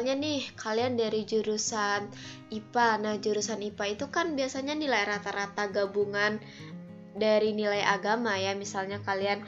misalnya nih kalian dari jurusan IPA. Nah, jurusan IPA itu kan biasanya nilai rata-rata gabungan dari nilai agama ya. Misalnya kalian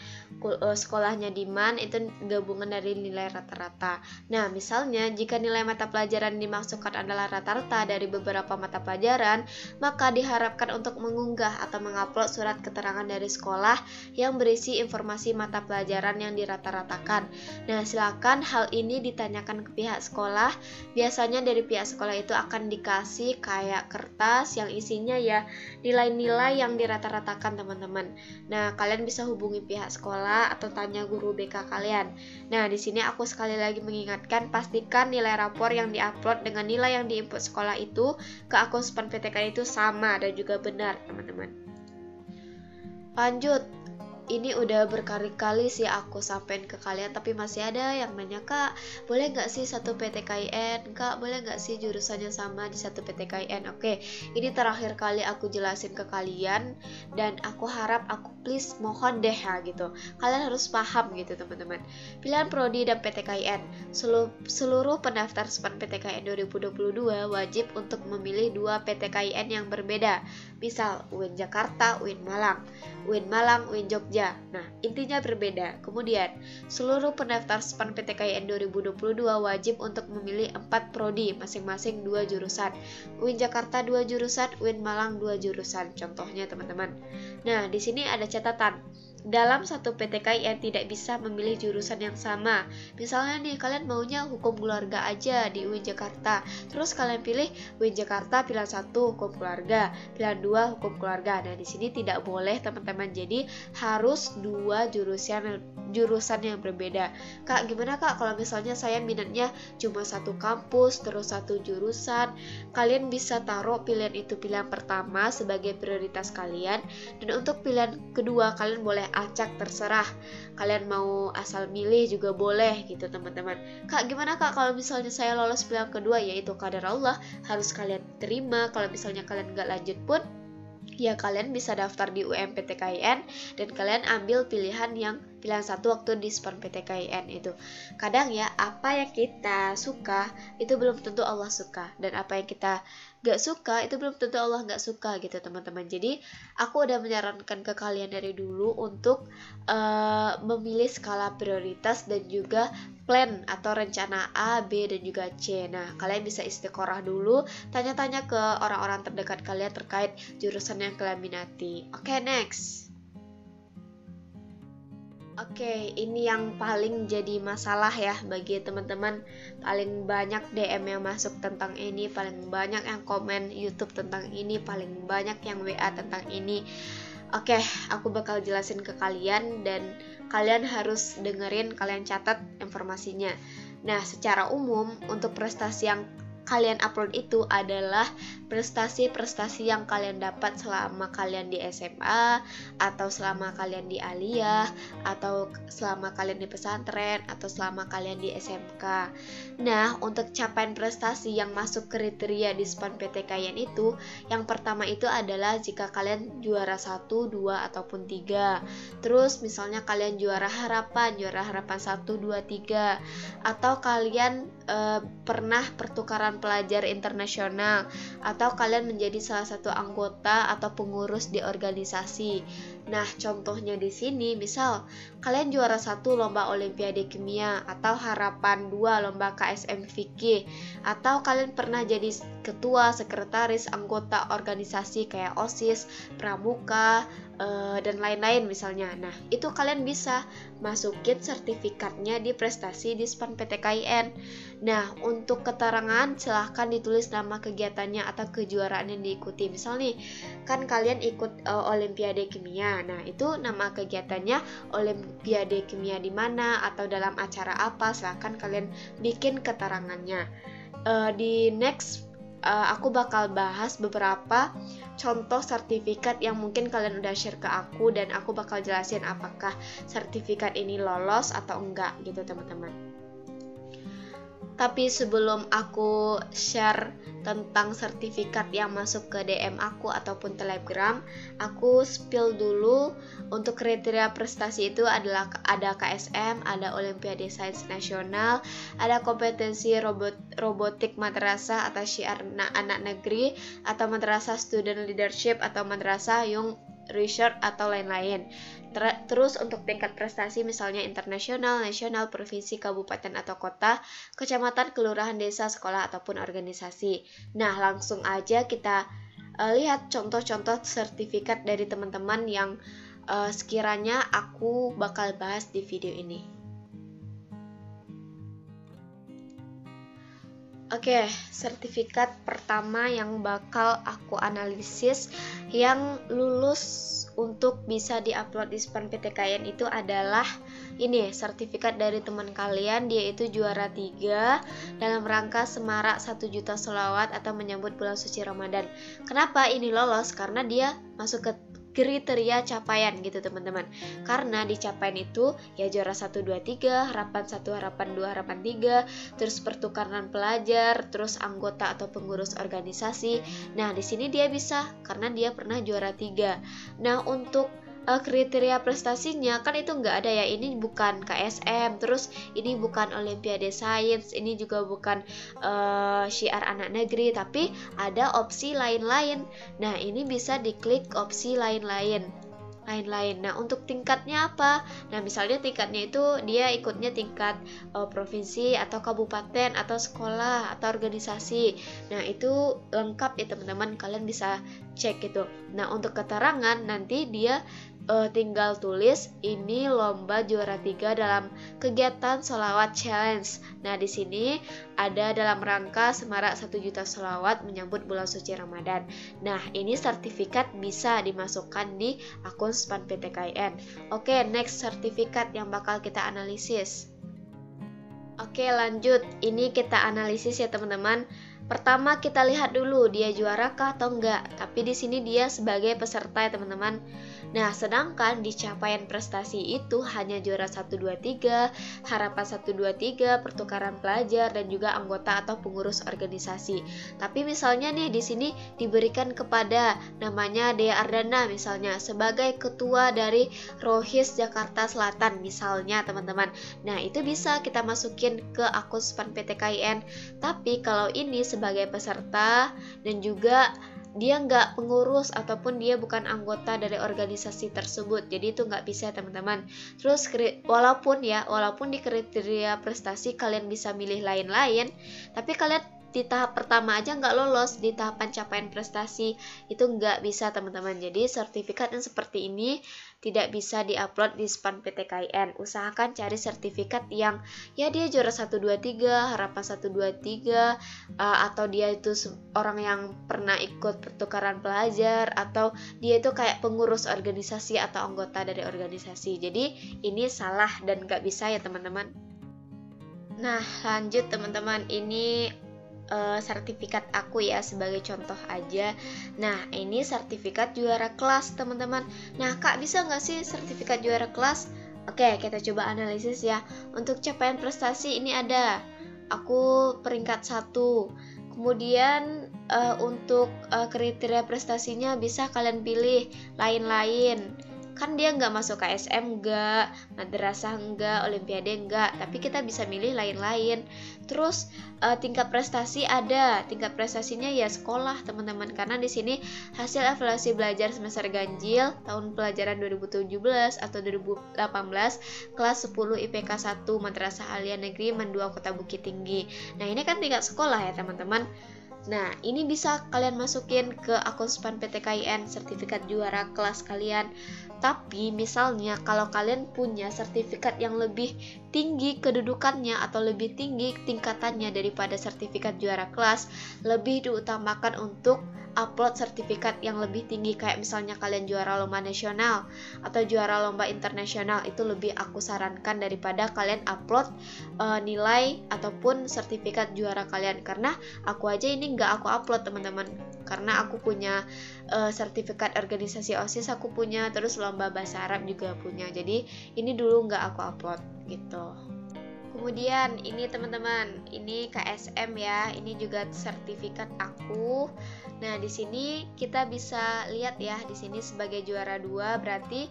sekolahnya di MAN, itu gabungan dari nilai rata-rata. Nah, misalnya jika nilai mata pelajaran dimaksudkan adalah rata-rata dari beberapa mata pelajaran, maka diharapkan untuk mengunggah atau mengupload surat keterangan dari sekolah yang berisi informasi mata pelajaran yang dirata-ratakan. Nah, silakan hal ini ditanyakan ke pihak sekolah. Biasanya dari pihak sekolah itu akan dikasih kayak kertas yang isinya ya nilai-nilai yang dirata-ratakan, teman-teman. Nah, kalian bisa hubungi pihak sekolah atau tanya guru BK kalian. Nah, di sini aku sekali lagi mengingatkan, pastikan nilai rapor yang diupload dengan nilai yang diinput sekolah itu ke akun SPAN PTKI itu sama dan juga benar, teman-teman. Lanjut. Ini udah berkali-kali sih aku sampein ke kalian, tapi masih ada yang nanya, Kak, boleh nggak sih satu PTKIN? Kak, boleh nggak sih jurusannya sama di satu PTKIN? Oke, ini terakhir kali aku jelasin ke kalian, dan aku harap, aku please mohon deh ya gitu, kalian harus paham gitu teman-teman. Pilihan Prodi dan PTKIN, seluruh pendaftar SPAN PTKIN 2022 wajib untuk memilih 2 PTKIN yang berbeda. Misal UIN Jakarta, UIN Malang, UIN Jogja. Nah, intinya berbeda. Kemudian, seluruh pendaftar SPAN PTKIN 2022 wajib untuk memilih 4 prodi, masing-masing 2 jurusan. UIN Jakarta 2 jurusan, UIN Malang 2 jurusan. Contohnya, teman-teman. Nah, di sini ada catatan. Dalam satu PTKIN tidak bisa memilih jurusan yang sama. Misalnya nih, kalian maunya hukum keluarga aja di UIN Jakarta. Terus kalian pilih UIN Jakarta pilihan 1 hukum keluarga, pilihan 2 hukum keluarga. Nah, di sini tidak boleh, teman-teman. Jadi harus 2 jurusan yang berbeda. Kak, gimana Kak kalau misalnya saya minatnya cuma satu kampus terus satu jurusan? Kalian bisa taruh pilihan itu pilihan pertama sebagai prioritas kalian, dan untuk pilihan kedua kalian boleh acak, terserah. Kalian mau asal milih juga boleh gitu, teman-teman. Kak, gimana Kak kalau misalnya saya lolos pilihan kedua? Yaitu qadar Allah, harus kalian terima. Kalau misalnya kalian nggak lanjut pun, ya kalian bisa daftar di UMPTKIN dan kalian ambil pilihan 1 waktu di SPAN PTKIN itu. Kadang ya, apa yang kita suka itu belum tentu Allah suka, dan apa yang kita gak suka itu belum tentu Allah gak suka gitu, teman-teman. Jadi aku udah menyarankan ke kalian dari dulu untuk memilih skala prioritas dan juga plan atau rencana A, B, dan juga C. Nah, kalian bisa istiqorah dulu, tanya-tanya ke orang-orang terdekat kalian terkait jurusan yang kalian minati. Oke, next. Oke, ini yang paling jadi masalah ya bagi teman-teman. Paling banyak DM yang masuk tentang ini, paling banyak yang komen YouTube tentang ini, paling banyak yang WA tentang ini. Oke, aku bakal jelasin ke kalian dan kalian harus dengerin, kalian catat informasinya. Nah, secara umum untuk prestasi yang kalian upload itu adalah prestasi-prestasi yang kalian dapat selama kalian di SMA, atau selama kalian di aliyah, atau selama kalian di pesantren, atau selama kalian di SMK. Nah, untuk capaian prestasi yang masuk kriteria di SPAN PTKIN itu, yang pertama itu adalah jika kalian juara 1, 2, ataupun 3. Terus misalnya kalian juara harapan 1, 2, 3, atau kalian pernah pertukaran pelajar internasional, atau kalian menjadi salah satu anggota atau pengurus di organisasi. Nah, contohnya di sini, misal kalian juara 1 lomba olimpiade kimia, atau harapan 2 lomba KSM Fikih, atau kalian pernah jadi ketua, sekretaris, anggota organisasi kayak OSIS, pramuka, dan lain-lain misalnya. Nah, itu kalian bisa masukin sertifikatnya di prestasi di SPAN PTKIN. Nah, untuk keterangan silahkan ditulis nama kegiatannya atau kejuaraan yang diikuti. Misal nih, kan kalian ikut olimpiade kimia. Nah, itu nama kegiatannya olimpiade kimia di mana atau dalam acara apa, silahkan kalian bikin keterangannya. Di next aku bakal bahas beberapa contoh sertifikat yang mungkin kalian udah share ke aku, dan aku bakal jelasin apakah sertifikat ini lolos atau enggak gitu, teman-teman. Tapi sebelum aku share tentang sertifikat yang masuk ke DM aku ataupun Telegram, aku spill dulu untuk kriteria prestasi itu adalah ada KSM, ada Olimpiade Sains Nasional, ada kompetensi robotik madrasah atau syiar anak negeri, atau madrasah student leadership atau madrasah young research atau lain-lain. Terus untuk tingkat prestasi misalnya internasional, nasional, provinsi, kabupaten atau kota, kecamatan, kelurahan, desa, sekolah ataupun organisasi. Nah, langsung aja kita lihat contoh-contoh sertifikat dari teman-teman yang sekiranya aku bakal bahas di video ini. Oke, sertifikat pertama yang bakal aku analisis yang lulus untuk bisa diupload di SPAN PTKIN itu adalah ini, sertifikat dari teman kalian, dia itu juara 3 dalam rangka semarak 1 juta sholawat atau menyambut bulan suci Ramadan. Kenapa ini lolos? Karena dia masuk ke kriteria capaian gitu teman-teman. Karena di capaian itu ya juara 1, 2, 3, harapan 1, harapan 2, harapan 3, terus pertukaran pelajar, terus anggota atau pengurus organisasi. Nah, di sini dia bisa karena dia pernah juara 3. Nah, untuk kriteria prestasinya kan itu nggak ada ya, ini bukan KSM, terus ini bukan Olimpiade Sains, ini juga bukan syiar anak negeri, tapi ada opsi lain-lain. Nah, ini bisa diklik opsi lain-lain. Nah, untuk tingkatnya apa? Nah, misalnya tingkatnya itu dia ikutnya tingkat provinsi atau kabupaten atau sekolah atau organisasi. Nah, itu lengkap ya teman-teman, kalian bisa cek itu. Nah, untuk keterangan nanti dia tinggal tulis ini lomba juara 3 dalam kegiatan sholawat challenge. Nah, di sini ada dalam rangka semarak 1 juta sholawat menyambut bulan suci Ramadan. Nah, ini sertifikat bisa dimasukkan di akun SPAN PTKIN. Oke, next sertifikat yang bakal kita analisis. Oke, lanjut. Ini kita analisis ya teman-teman. Pertama kita lihat dulu dia juara kah atau enggak. Tapi di sini dia sebagai peserta ya teman-teman. Nah, sedangkan di capaian prestasi itu hanya juara 1, 2, 3, harapan 1, 2, 3, pertukaran pelajar dan juga anggota atau pengurus organisasi. Tapi misalnya nih di sini diberikan kepada namanya Dea Ardana misalnya sebagai ketua dari Rohis Jakarta Selatan misalnya teman-teman. Nah, itu bisa kita masukin ke akun SPAN PTKIN. Tapi kalau ini sebagai peserta dan juga dia nggak pengurus ataupun dia bukan anggota dari organisasi tersebut, jadi itu nggak bisa teman-teman. Terus walaupun di kriteria prestasi kalian bisa milih lain-lain, tapi kalian di tahap pertama aja nggak lolos, di tahapan capaian prestasi itu nggak bisa teman-teman. Jadi sertifikat yang seperti ini tidak bisa diupload di SPAN PTKIN. Usahakan cari sertifikat yang ya dia juara 1, 2, 3, harapan 1, 2, 3, atau dia itu orang yang pernah ikut pertukaran pelajar, atau dia itu kayak pengurus organisasi atau anggota dari organisasi. Jadi ini salah dan nggak bisa ya teman-teman. Nah, lanjut teman-teman, ini sertifikat aku ya sebagai contoh aja. Nah, ini sertifikat juara kelas teman-teman. Nah, Kak, bisa nggak sih sertifikat juara kelas? Oke, kita coba analisis ya. Untuk capaian prestasi ini ada aku peringkat 1. Kemudian untuk kriteria prestasinya bisa kalian pilih lain-lain. Kan dia nggak masuk KSM, nggak, madrasah nggak, olimpiade nggak, tapi kita bisa milih lain-lain. Terus tingkat prestasi ada, tingkat prestasinya ya sekolah teman-teman, karena di sini hasil evaluasi belajar semester ganjil tahun pelajaran 2017 atau 2018 kelas 10 IPK 1 Madrasah Alia Negeri Mendua Kota Bukit Tinggi. Nah, ini kan tingkat sekolah ya teman-teman. Nah, ini bisa kalian masukin ke akun SPAN PTKIN sertifikat juara kelas kalian. Tapi misalnya kalau kalian punya sertifikat yang lebih tinggi kedudukannya atau lebih tinggi tingkatannya daripada sertifikat juara kelas, lebih diutamakan untuk upload sertifikat yang lebih tinggi, kayak misalnya kalian juara lomba nasional atau juara lomba internasional, itu lebih aku sarankan daripada kalian upload nilai ataupun sertifikat juara kalian. Karena aku aja ini nggak aku upload teman-teman, karena aku punya sertifikat organisasi OSIS aku punya, terus lomba bahasa Arab juga punya, jadi ini dulu nggak aku upload gitu. Kemudian ini teman-teman, ini KSM ya, ini juga sertifikat aku. Nah, di sini kita bisa lihat ya, di sini sebagai juara 2 berarti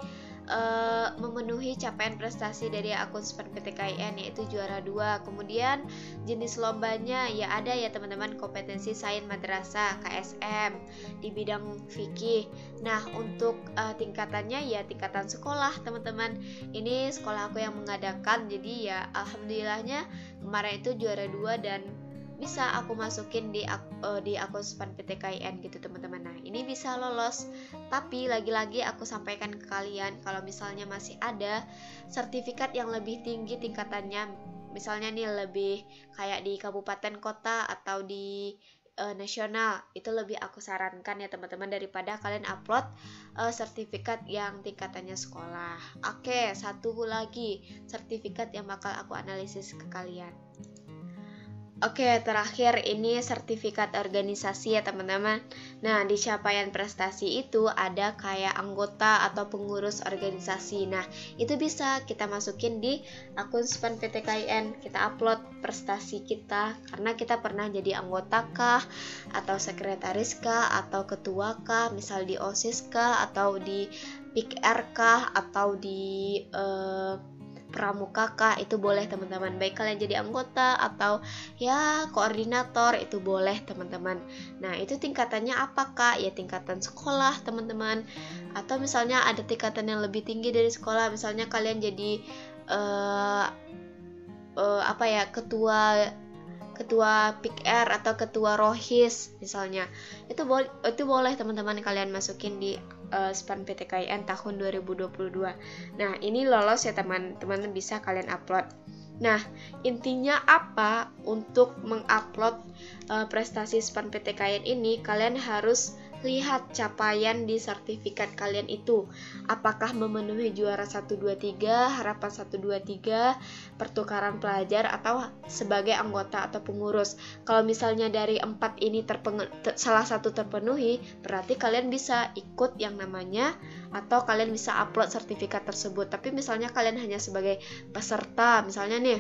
memenuhi capaian prestasi dari akun SPAN-PTKIN, yaitu juara 2. Kemudian jenis lombanya ya ada ya teman-teman, kompetensi sains madrasah KSM di bidang fikih. Nah, untuk tingkatannya ya tingkatan sekolah teman-teman. Ini sekolah aku yang mengadakan, jadi ya alhamdulillahnya kemarin itu juara 2 dan bisa aku masukin di akun SPAN-PTKIN gitu teman-teman. Nah, ini bisa lolos. Tapi lagi-lagi aku sampaikan ke kalian, kalau misalnya masih ada sertifikat yang lebih tinggi tingkatannya, misalnya nih lebih kayak di kabupaten kota atau di nasional, itu lebih aku sarankan ya teman-teman, daripada kalian upload sertifikat yang tingkatannya sekolah. Oke, satu lagi sertifikat yang bakal aku analisis ke kalian. Oke, terakhir ini sertifikat organisasi ya teman-teman. Nah, di capaian prestasi itu ada kayak anggota atau pengurus organisasi. Nah, itu bisa kita masukin di akun SPAN-PTKIN. Kita upload prestasi kita, karena kita pernah jadi anggota kah, atau sekretaris kah, atau ketua kah, misal di OSIS kah, atau di PIKR kah, atau di pramuka kah, itu boleh teman-teman. Baik kalian jadi anggota atau ya koordinator, itu boleh teman-teman. Nah, itu tingkatannya apakah? Ya tingkatan sekolah teman-teman. Atau misalnya ada tingkatan yang lebih tinggi dari sekolah, misalnya kalian jadi ketua PIKR atau ketua Rohis misalnya, itu boleh teman-teman kalian masukin di SPAN-PTKIN tahun 2022. Nah, ini lolos ya teman-teman, bisa kalian upload. Nah, intinya apa untuk mengupload prestasi SPAN-PTKIN ini? Kalian harus lihat capaian di sertifikat kalian itu, apakah memenuhi juara 1, 2, 3, harapan 1, 2, 3, pertukaran pelajar, atau sebagai anggota atau pengurus. Kalau misalnya dari 4 ini salah satu terpenuhi, berarti kalian bisa ikut yang namanya, atau kalian bisa upload sertifikat tersebut. Tapi misalnya kalian hanya sebagai peserta, misalnya nih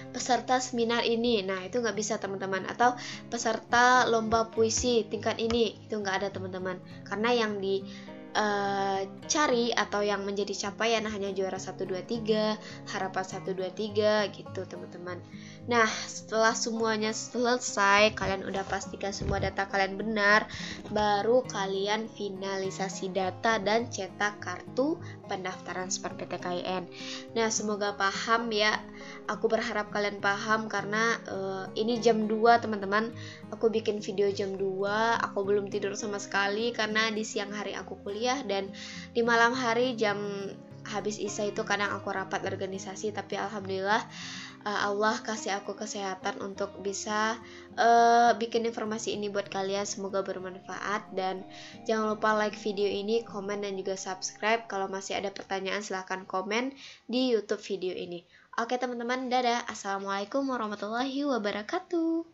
peserta seminar ini, nah itu nggak bisa teman-teman. Atau peserta lomba puisi tingkat ini, itu nggak ada teman-teman, karena yang cari atau yang menjadi capaian hanya juara 1, 2, 3, harapan 1, 2, 3 gitu teman-teman. Nah, setelah semuanya selesai, kalian udah pastikan semua data kalian benar, baru kalian finalisasi data dan cetak kartu pendaftaran SPAN-PTKIN. Nah, semoga paham ya. Aku berharap kalian paham, karena ini jam 2 teman-teman. Aku bikin video jam 2, aku belum tidur sama sekali karena di siang hari aku kuliah, dan di malam hari jam habis isya itu kadang aku rapat organisasi. Tapi alhamdulillah Allah kasih aku kesehatan untuk bisa bikin informasi ini buat kalian. Semoga bermanfaat, dan jangan lupa like video ini, komen, dan juga subscribe. Kalau masih ada pertanyaan silahkan komen di YouTube video ini. Oke teman-teman, dadah. Assalamualaikum warahmatullahi wabarakatuh.